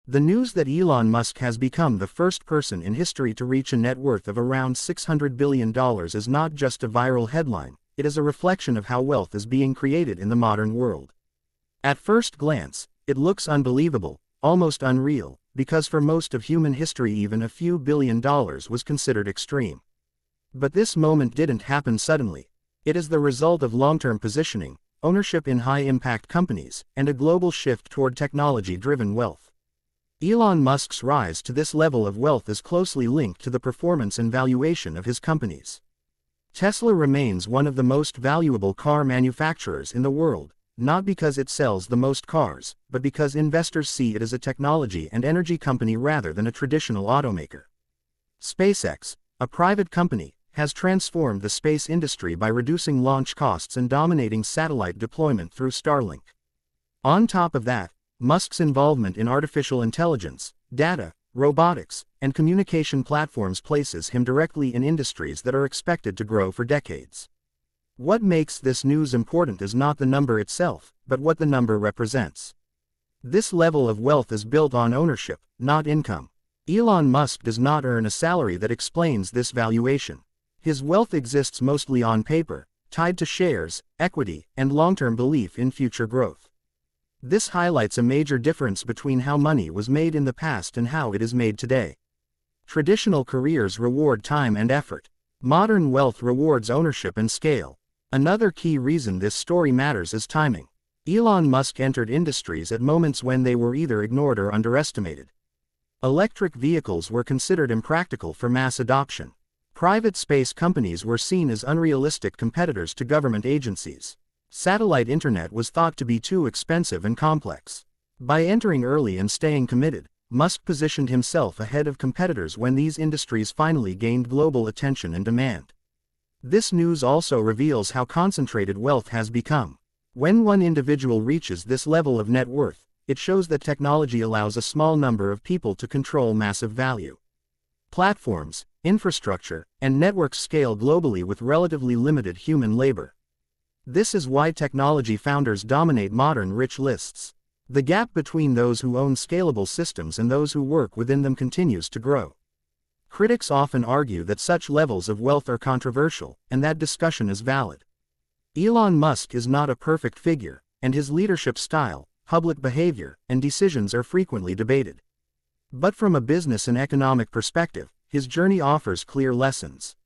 The news that Elon Musk has become the first person in history to reach a net worth of around $600 billion is not just a viral headline, it is a reflection of how wealth is being created in the modern world. At first glance, it looks unbelievable, almost unreal, because for most of human history even a few $1 billion was considered extreme. But this moment didn't happen suddenly. It is the result of long-term positioning, ownership in high-impact companies, and a global shift toward technology-driven wealth. Elon Musk's rise to this level of wealth is closely linked to the performance and valuation of his companies. Tesla remains one of the most valuable car manufacturers in the world, not because it sells the most cars, but because investors see it as a technology and energy company rather than a traditional automaker. SpaceX, a private company, has transformed the space industry by reducing launch costs and dominating satellite deployment through Starlink. On top of that, Musk's involvement in artificial intelligence, data, robotics, and communication platforms places him directly in industries that are expected to grow for decades. What makes this news important is not the number itself, but what the number represents. This level of wealth is built on ownership, not income. Elon Musk does not earn a salary that explains this valuation. His wealth exists mostly on paper, tied to shares, equity, and long-term belief in future growth. This highlights a major difference between how money was made in the past and how it is made today. Traditional careers reward time and effort. Modern wealth rewards ownership and scale. Another key reason this story matters is timing. Elon Musk entered industries at moments when they were either ignored or underestimated. Electric vehicles were considered impractical for mass adoption. Private space companies were seen as unrealistic competitors to government agencies. Satellite internet was thought to be too expensive and complex. By entering early and staying committed, Musk positioned himself ahead of competitors when these industries finally gained global attention and demand. This news also reveals how concentrated wealth has become. When one individual reaches this level of net worth, it shows that technology allows a small number of people to control massive value. Platforms, infrastructure, and networks scale globally with relatively limited human labor. This is why technology founders dominate modern rich lists. The gap between those who own scalable systems and those who work within them continues to grow. Critics often argue that such levels of wealth are controversial, and that discussion is valid. Elon Musk is not a perfect figure, and his leadership style, public behavior, and decisions are frequently debated. But from a business and economic perspective, his journey offers clear lessons.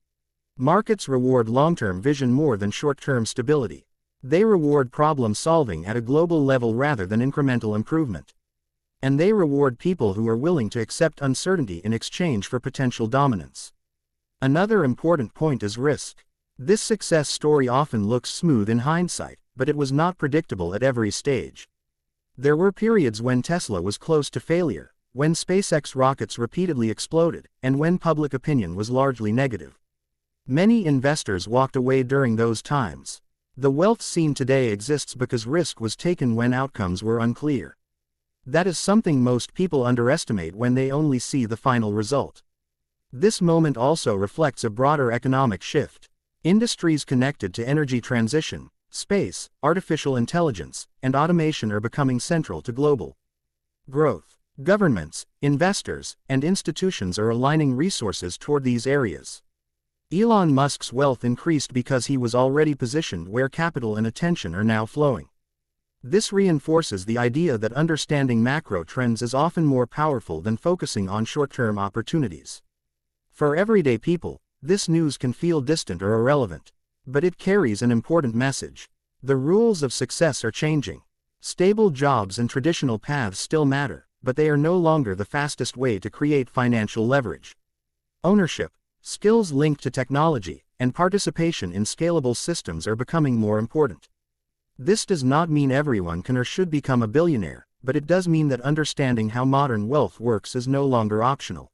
Markets reward long-term vision more than short-term stability. They reward problem-solving at a global level rather than incremental improvement. And they reward people who are willing to accept uncertainty in exchange for potential dominance. Another important point is risk. This success story often looks smooth in hindsight, but it was not predictable at every stage. There were periods when Tesla was close to failure, when SpaceX rockets repeatedly exploded, and when public opinion was largely negative. Many investors walked away during those times. The wealth seen today exists because risk was taken when outcomes were unclear. That is something most people underestimate when they only see the final result. This moment also reflects a broader economic shift. Industries connected to energy transition, space, artificial intelligence, and automation are becoming central to global growth. Governments, investors, and institutions are aligning resources toward these areas. Elon Musk's wealth increased because he was already positioned where capital and attention are now flowing. This reinforces the idea that understanding macro trends is often more powerful than focusing on short-term opportunities. For everyday people, this news can feel distant or irrelevant. But it carries an important message. The rules of success are changing. Stable jobs and traditional paths still matter, but they are no longer the fastest way to create financial leverage. Ownership, skills linked to technology, and participation in scalable systems are becoming more important. This does not mean everyone can or should become a billionaire, but it does mean that understanding how modern wealth works is no longer optional.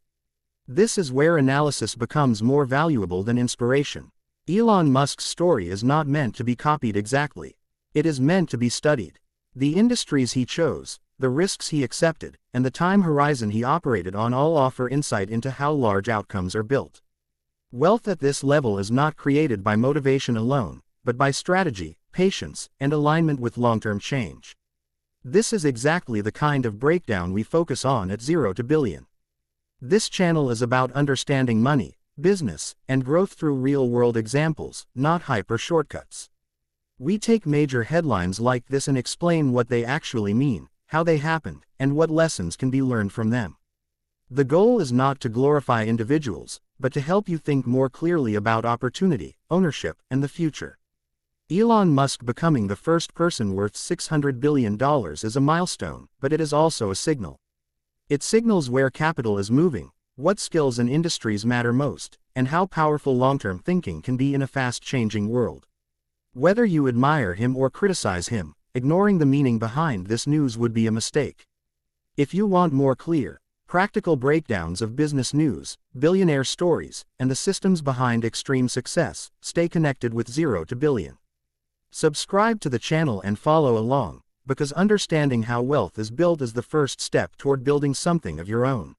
This is where analysis becomes more valuable than inspiration. Elon Musk's story is not meant to be copied exactly. It is meant to be studied. The industries he chose, the risks he accepted, and the time horizon he operated on all offer insight into how large outcomes are built. Wealth at this level is not created by motivation alone, but by strategy, patience, and alignment with long-term change. This is exactly the kind of breakdown we focus on at Zero to Billion. This channel is about understanding money, business, and growth through real-world examples, not hype or shortcuts. We take major headlines like this and explain what they actually mean, how they happened, and what lessons can be learned from them. The goal is not to glorify individuals, but to help you think more clearly about opportunity, ownership, and the future. Elon Musk becoming the first person worth $600 billion is a milestone, but it is also a signal. It signals where capital is moving, what skills and industries matter most, and how powerful long-term thinking can be in a fast-changing world. Whether you admire him or criticize him, ignoring the meaning behind this news would be a mistake. If you want more clear, practical breakdowns of business news, billionaire stories, and the systems behind extreme success, stay connected with Zero to Billion. Subscribe to the channel and follow along, because understanding how wealth is built is the first step toward building something of your own.